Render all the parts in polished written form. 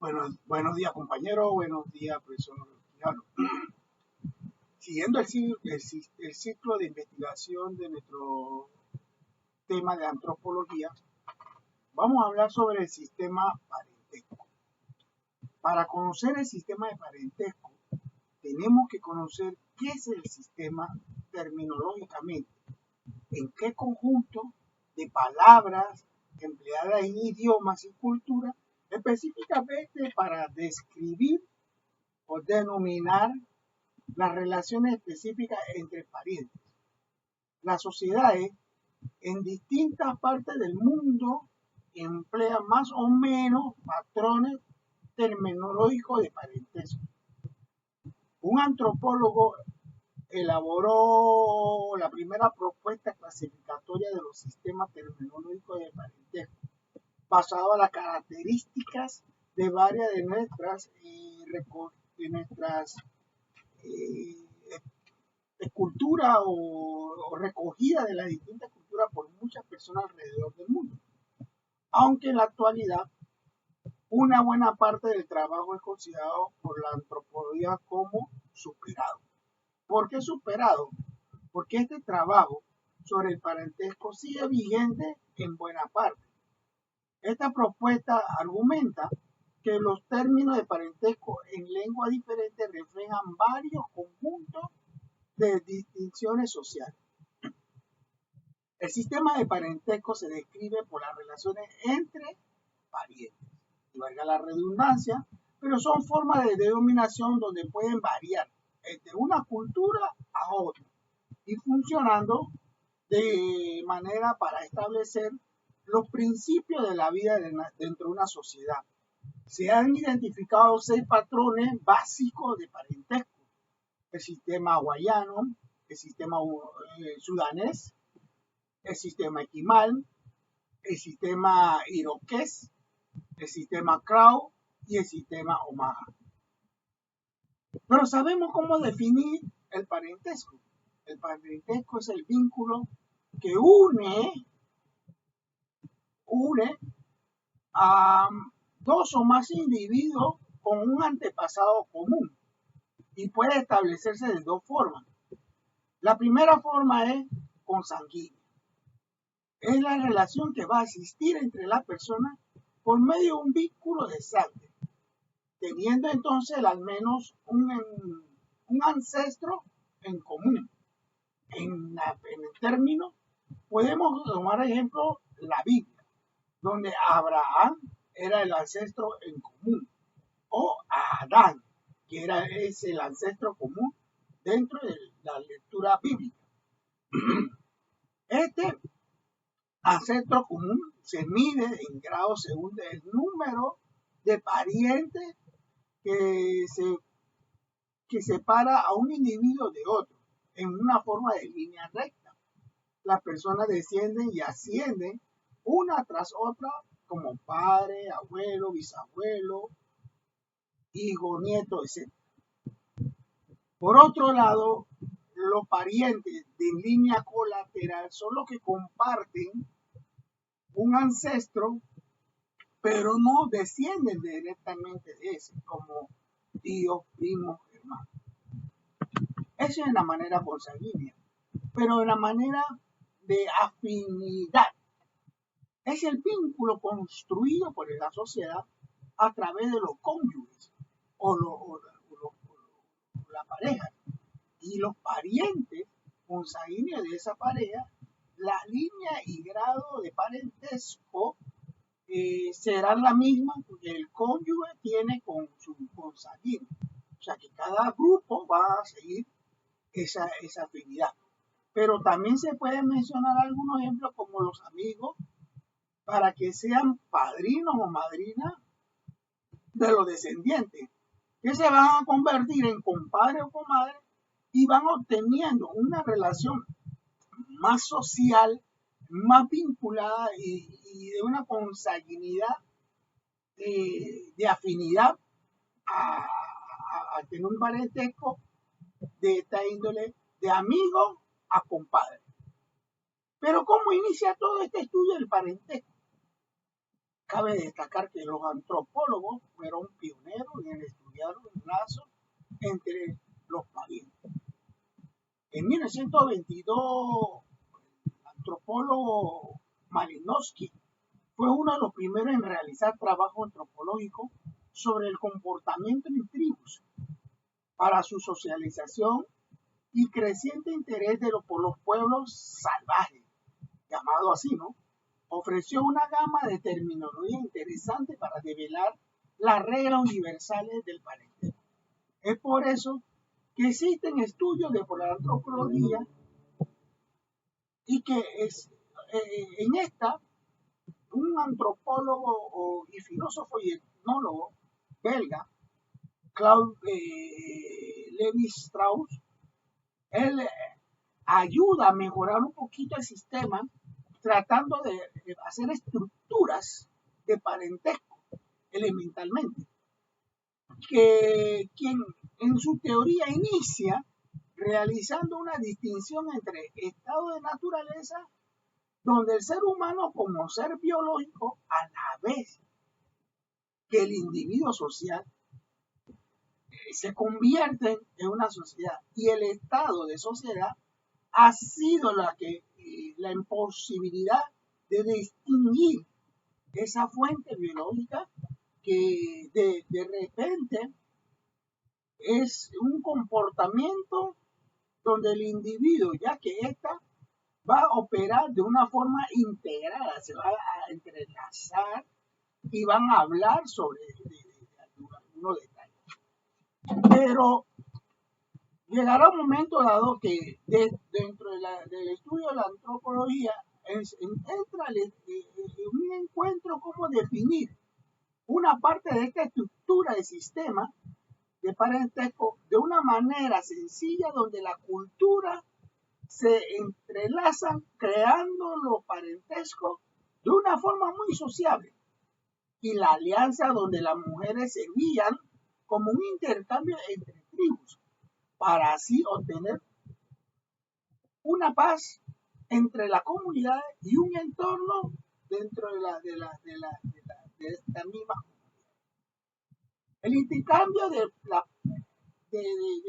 Buenos días, compañero. Buenos días, profesor Quijano. Siguiendo el ciclo de investigación de nuestro tema de antropología, vamos a hablar sobre el sistema parentesco. Para conocer el sistema de parentesco, tenemos que conocer qué es el sistema terminológicamente, en qué conjunto de palabras empleadas en idiomas y cultura, específicamente para describir o denominar las relaciones específicas entre parientes. Las sociedades en distintas partes del mundo emplean más o menos patrones terminológicos de parentesco. Un antropólogo elaboró la primera propuesta clasificatoria de los sistemas terminológicos de parentesco, basado a las características de varias de nuestras cultura o recogida de las distintas culturas por muchas personas alrededor del mundo. Aunque en la actualidad una buena parte del trabajo es considerado por la antropología como superado. ¿Por qué superado? Porque este trabajo sobre el parentesco sigue vigente en buena parte. Esta propuesta argumenta que los términos de parentesco en lenguas diferentes reflejan varios conjuntos de distinciones sociales. El sistema de parentesco se describe por las relaciones entre parientes, y valga la redundancia, pero son formas de denominación donde pueden variar entre una cultura a otra y funcionando de manera para establecer los principios de la vida dentro de una sociedad. Se han identificado 6 patrones básicos de parentesco: el sistema hawaiano, el sistema sudanés, el sistema esquimal, el sistema iroqués, el sistema crow y el sistema omaha. Pero sabemos cómo definir el parentesco. El parentesco es el vínculo que une a dos o más individuos con un antepasado común y puede establecerse de dos formas. La primera forma es consanguínea. Es la relación que va a existir entre las personas por medio de un vínculo de sangre, teniendo entonces al menos un ancestro en común. En el término, podemos tomar ejemplo la Biblia, donde Abraham era el ancestro en común, o Adán, que es el ancestro común dentro de la lectura bíblica. Este ancestro común se mide en grados según el número de parientes que separa a un individuo de otro en una forma de línea recta. Las personas descienden y ascienden una tras otra como padre, abuelo, bisabuelo, hijo, nieto, etc. Por otro lado, los parientes de línea colateral son los que comparten un ancestro, pero no descienden directamente de ese, como tíos, primos, hermanos. Eso es la manera consanguínea, pero en la manera de afinidad es el vínculo construido por la sociedad a través de los cónyuges o la pareja y los parientes consanguíneos de esa pareja. La línea y grado de parentesco será la misma que el cónyuge tiene con su consanguíneo. O sea que cada grupo va a seguir esa afinidad. Pero también se pueden mencionar algunos ejemplos como los amigos, para que sean padrinos o madrinas de los descendientes, que se van a convertir en compadre o comadre y van obteniendo una relación más social, más vinculada y de una consanguinidad de afinidad a tener un parentesco de esta índole, de amigo a compadre. Pero ¿cómo inicia todo este estudio del parentesco? Cabe destacar que los antropólogos fueron pioneros en estudiar los lazos entre los parientes. En 1922, el antropólogo Malinowski fue uno de los primeros en realizar trabajo antropológico sobre el comportamiento en tribus para su socialización y creciente interés por los pueblos salvajes, llamado así, ¿no? Ofreció una gama de terminología interesante para develar las reglas universales del parentesco. Es por eso que existen estudios de la antropología y que en esta un antropólogo y filósofo y etnólogo belga, Claude Lévi-Strauss, él ayuda a mejorar un poquito el sistema tratando de hacer estructuras de parentesco elementalmente, que quien en su teoría inicia realizando una distinción entre estado de naturaleza, donde el ser humano como ser biológico, a la vez que el individuo social, se convierte en una sociedad, y el estado de sociedad ha sido la imposibilidad de distinguir esa fuente biológica que de repente es un comportamiento donde el individuo, ya que ésta va a operar de una forma integrada, se va a entrelazar y van a hablar sobre algunos detalles. Pero llegará un momento dado que dentro del estudio de la antropología entra un encuentro cómo definir una parte de esta estructura de sistema de parentesco de una manera sencilla donde la cultura se entrelaza creando los parentescos de una forma muy sociable, y la alianza donde las mujeres servían como un intercambio entre tribus para así obtener una paz entre la comunidad y un entorno dentro de esta misma comunidad. El intercambio de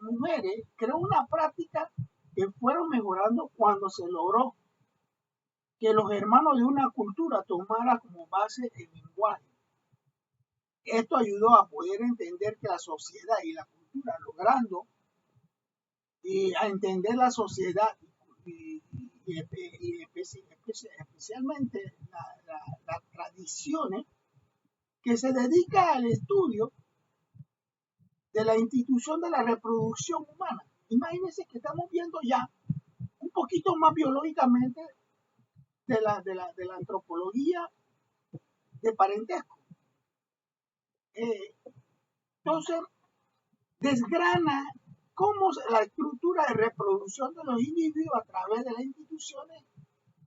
mujeres creó una práctica que fueron mejorando cuando se logró que los hermanos de una cultura tomaran como base el lenguaje. Esto ayudó a poder entender que la sociedad y la cultura, logrando a entender la sociedad y especialmente las tradiciones que se dedica al estudio de la institución de la reproducción humana. Imagínense que estamos viendo ya un poquito más biológicamente de la antropología de parentesco. Entonces, desgrana cómo la estructura de reproducción de los individuos a través de las instituciones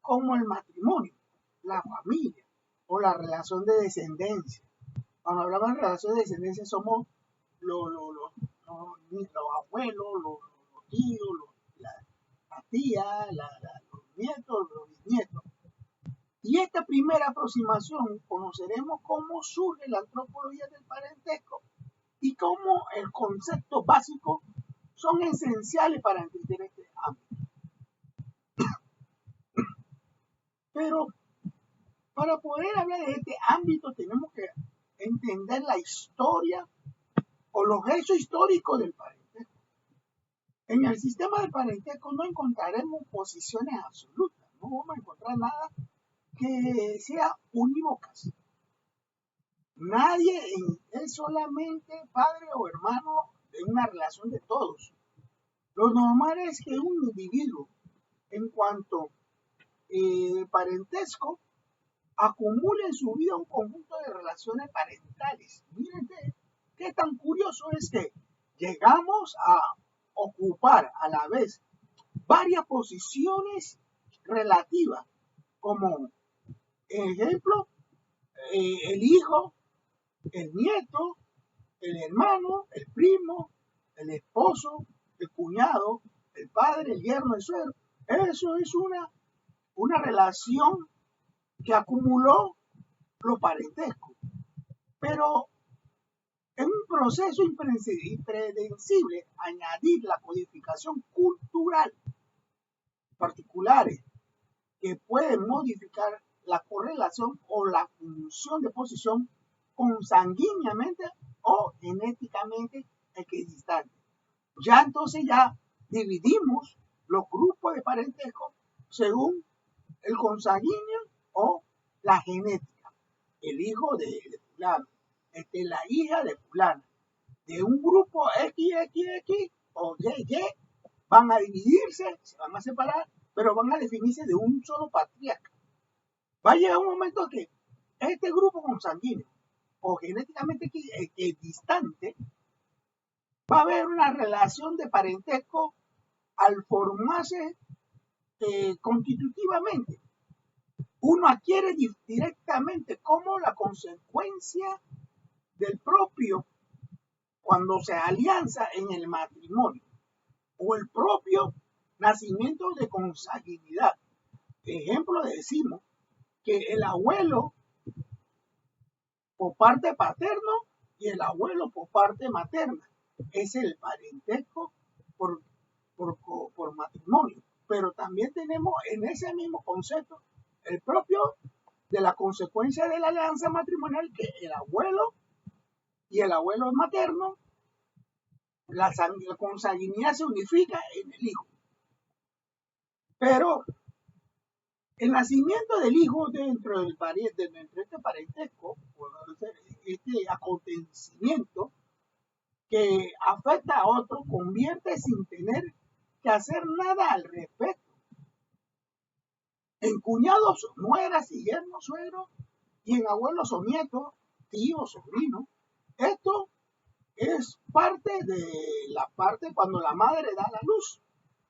como el matrimonio, la familia o la relación de descendencia. Cuando hablamos de relación de descendencia somos los abuelos, los tíos, las tías, los nietos, los bisnietos. Y esta primera aproximación conoceremos cómo surge la antropología del parentesco y cómo el concepto básico son esenciales para entender este ámbito. Pero para poder hablar de este ámbito tenemos que entender la historia o los hechos históricos del parentesco. En el sistema del parentesco no encontraremos posiciones absolutas, no vamos a encontrar nada que sea unívocas. Nadie es solamente padre o hermano de una relación de todos. Lo normal es que un individuo, en cuanto parentesco, acumule en su vida un conjunto de relaciones parentales. Miren qué tan curioso es que llegamos a ocupar a la vez varias posiciones relativas, como ejemplo, el hijo, el nieto, el hermano, el primo, el esposo, el cuñado, el padre, el yerno, el suegro. Eso es una relación que acumuló los parentescos. Pero es un proceso impredecible añadir la codificación cultural particulares que pueden modificar la correlación o la función de posición consanguíneamente o genéticamente equidistante. Ya entonces ya dividimos los grupos de parentesco según el consanguíneo o la genética. El hijo de fulano, la hija de fulano, de un grupo XXX o YY, van a dividirse, se van a separar, pero van a definirse de un solo patriarca. Va a llegar un momento que este grupo consanguíneo o genéticamente distante va a haber una relación de parentesco al formarse constitutivamente. Uno adquiere directamente como la consecuencia del propio cuando se alianza en el matrimonio o el propio nacimiento de consanguinidad. Ejemplo, decimos que el abuelo por parte paterno y el abuelo por parte materna es el parentesco por matrimonio. Pero también tenemos en ese mismo concepto el propio de la consecuencia de la alianza matrimonial, que el abuelo y el abuelo materno, la consanguinidad se unifica en el hijo. Pero el nacimiento del hijo dentro del dentro de este parentesco, este acontecimiento que afecta a otro, convierte sin tener que hacer nada al respecto en cuñados, nueras y yernos, suegros, y en abuelos o nietos, tíos, sobrinos. Esto es parte de la parte cuando la madre da la luz.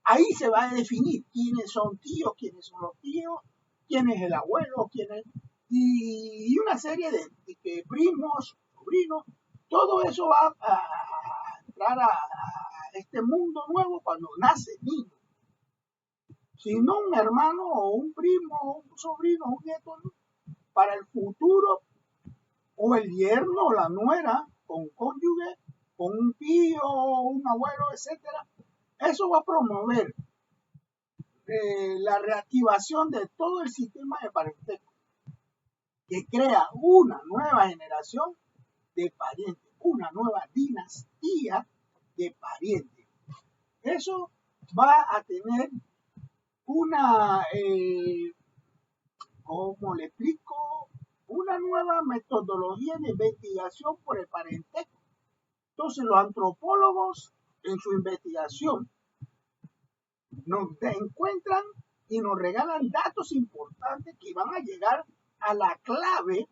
Ahí se va a definir quiénes son tíos, quiénes son los tíos, quién es el abuelo, quién es... Y una serie de primos, sobrinos, todo eso va a entrar a este mundo nuevo cuando nace el niño. Si no un hermano o un primo, un sobrino, un nieto, para el futuro, o el yerno o la nuera, con cónyuge, con un tío, un abuelo, etcétera. Eso va a promover la reactivación de todo el sistema de parentesco, que crea una nueva generación de parientes, una nueva dinastía de parientes. Eso va a tener una, ¿cómo le explico? Una nueva metodología de investigación por el parentesco. Entonces los antropólogos en su investigación nos encuentran y nos regalan datos importantes que van a llegar a la clave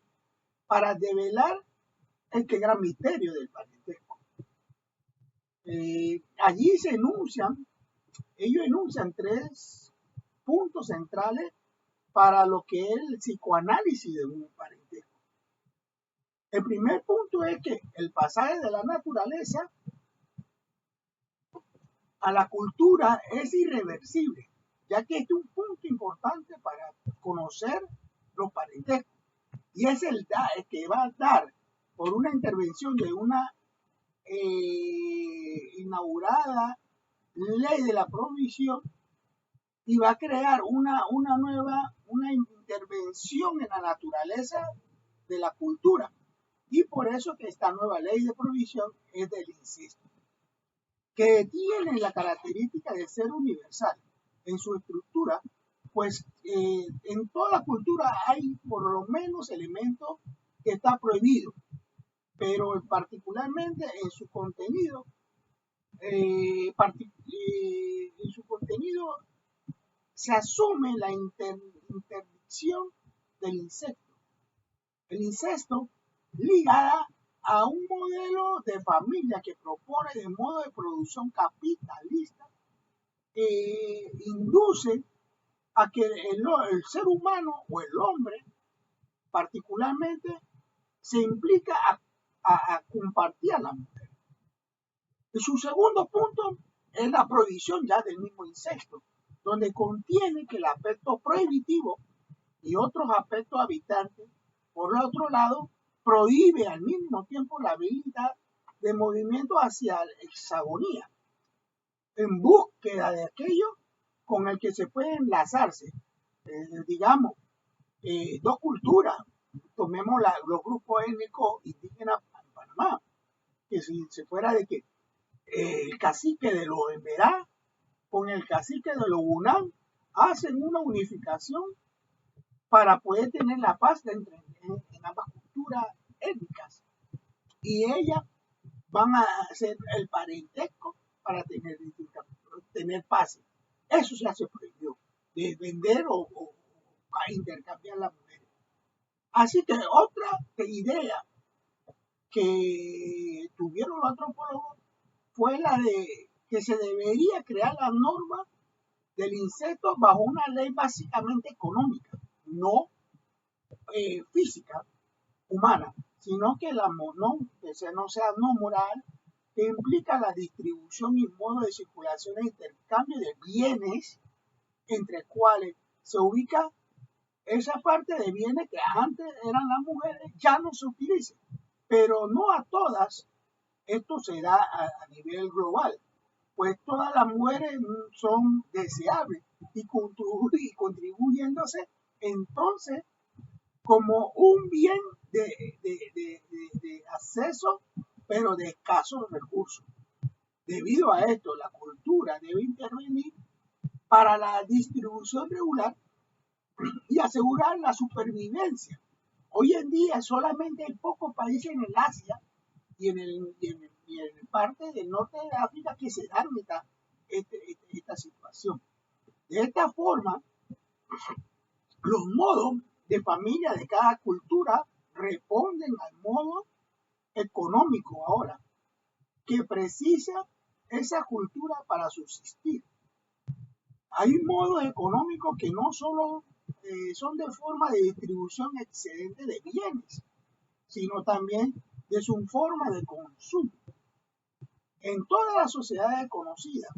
para develar este gran misterio del parentesco. Allí ellos enuncian 3 puntos centrales para lo que es el psicoanálisis de un parentesco. El primer punto es que el pasaje de la naturaleza a la cultura es irreversible, ya que este es un punto importante para conocer los parentescos. Y es el que va a dar por una intervención de una inaugurada ley de la provisión, y va a crear una intervención en la naturaleza de la cultura. Y por eso que esta nueva ley de provisión es del incesto, que tiene la característica de ser universal en su estructura, pues en toda cultura hay por lo menos elementos que está prohibido, pero particularmente en su contenido, se asume la interdicción del incesto. El incesto ligada a un modelo de familia que propone de modo de producción capitalista, induce a que el ser humano o el hombre particularmente se implica a compartir a la mujer. Y su segundo punto es la prohibición ya del mismo incesto, donde contiene que el aspecto prohibitivo y otros aspectos habitantes Por otro lado, prohíbe al mismo tiempo la habilidad de movimiento hacia la hexagonía, en búsqueda de aquello con el que se puede enlazarse, digamos, dos culturas. Tomemos los grupos étnicos indígenas en Panamá, que si se fuera de que el cacique de los Emberá con el cacique de los Unán hacen una unificación para poder tener la paz en ambas culturas étnicas. Y ellas van a hacer el parentesco para tener paz. Eso ya se prohibió, de vender o intercambiar las mujeres. Así que otra idea que tuvieron los antropólogos fue la de que se debería crear la norma del incesto bajo una ley básicamente económica, no física, humana, sino que no sea no moral, que implica la distribución y modo de circulación e intercambio de bienes entre cuales se ubica esa parte de bienes que antes eran las mujeres, ya no se utiliza, pero no a todas. Esto se da a nivel global, pues todas las mujeres son deseables y contribuyéndose entonces como un bien de acceso, pero de escasos recursos. Debido a esto, la cultura debe intervenir para la distribución regular y asegurar la supervivencia. Hoy en día solamente hay pocos países en el Asia y en parte del norte de África que se dan esta situación. De esta forma, los modos de familia de cada cultura responden al modo económico ahora que precisa esa cultura para subsistir. Hay modos económicos que no solo son de forma de distribución excedente de bienes, sino también de su forma de consumo. En todas las sociedades conocidas,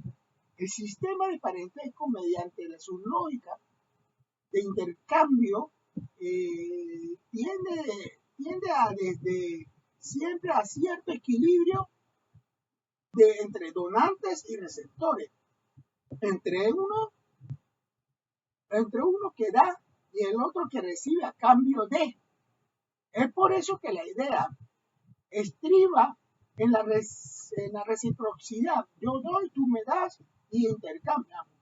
el sistema de parentesco mediante su lógica de intercambio tiende a desde siempre a cierto equilibrio entre donantes y receptores, entre uno que da y el otro que recibe a cambio de. Es por eso que la idea estriba en la reciprocidad. Yo doy, tú me das y intercambiamos.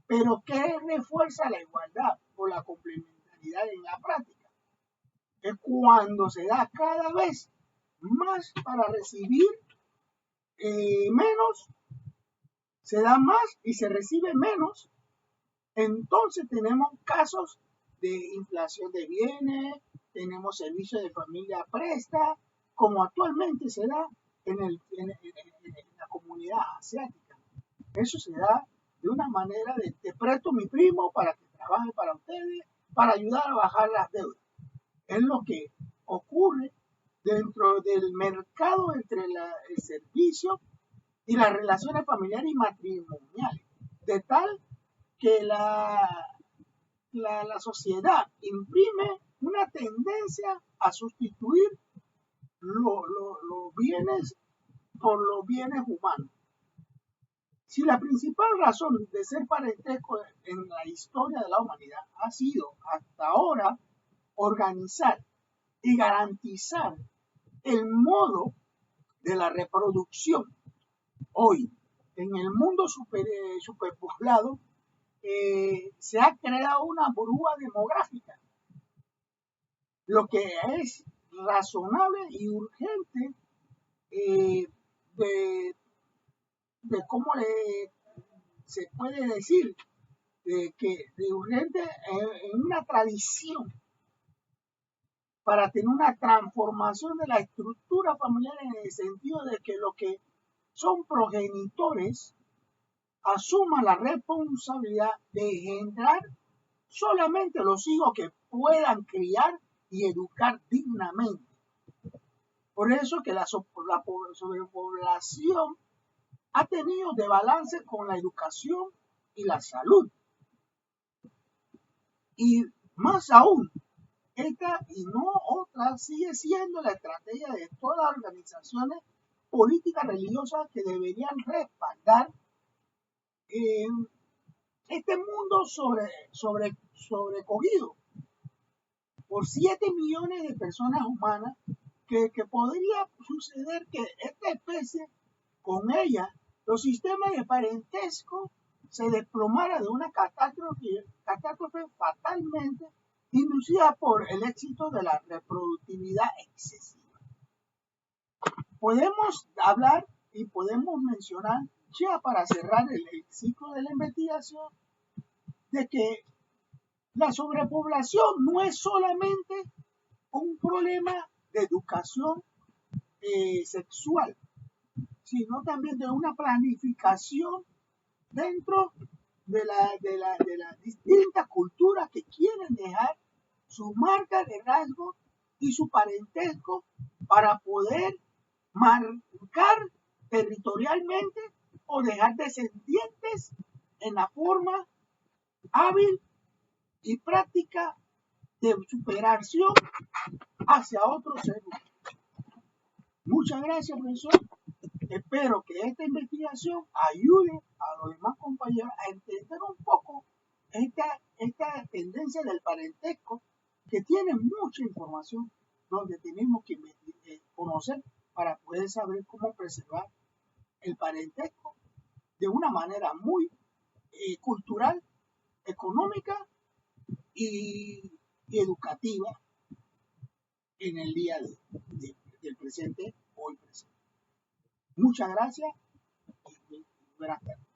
Pero ¿qué refuerza la igualdad o la complementariedad en la práctica? Es cuando se da cada vez más para recibir menos, se da más y se recibe menos. Entonces tenemos casos de inflación de bienes, tenemos servicios de familia presta, como actualmente se da en la comunidad asiática. Eso se da de una manera de te presto mi primo para que trabaje para ustedes, para ayudar a bajar las deudas. Es lo que ocurre dentro del mercado entre el servicio y las relaciones familiares y matrimoniales, de tal que la sociedad imprime una tendencia a sustituir los bienes por los bienes humanos. Si la principal razón de ser parentesco en la historia de la humanidad ha sido hasta ahora organizar y garantizar el modo de la reproducción, hoy en el mundo superpoblado se ha creado una burbuja demográfica, lo que es razonable y urgente de cómo se puede decir de urgente en una tradición para tener una transformación de la estructura familiar en el sentido de que los que son progenitores asuman la responsabilidad de engendrar solamente los hijos que puedan criar y educar dignamente. Por eso que la sobrepoblación ha tenido desbalance con la educación y la salud. Y más aún, esta y no otra sigue siendo la estrategia de todas las organizaciones políticas religiosas que deberían respaldar eh, este mundo sobrecogido por 7 millones de personas humanas, que podría suceder que esta especie, con ella, los sistemas de parentesco se desplomara de una catástrofe fatalmente inducida por el éxito de la reproductividad excesiva. Podemos hablar y podemos mencionar, ya para cerrar el ciclo de la investigación, de que la sobrepoblación no es solamente un problema de educación sexual, sino también de una planificación dentro de las distintas culturas que quieren dejar su marca de rasgo y su parentesco para poder marcar territorialmente o dejar descendientes en la forma hábil y práctica de superación hacia otros seres. Muchas gracias, profesor. Espero que esta investigación ayude a los demás compañeros a entender un poco esta tendencia del parentesco, que tiene mucha información donde tenemos que conocer para poder saber cómo preservar el parentesco de una manera muy cultural, económica y educativa en el día del presente, hoy presente. Muchas gracias y buenas tardes.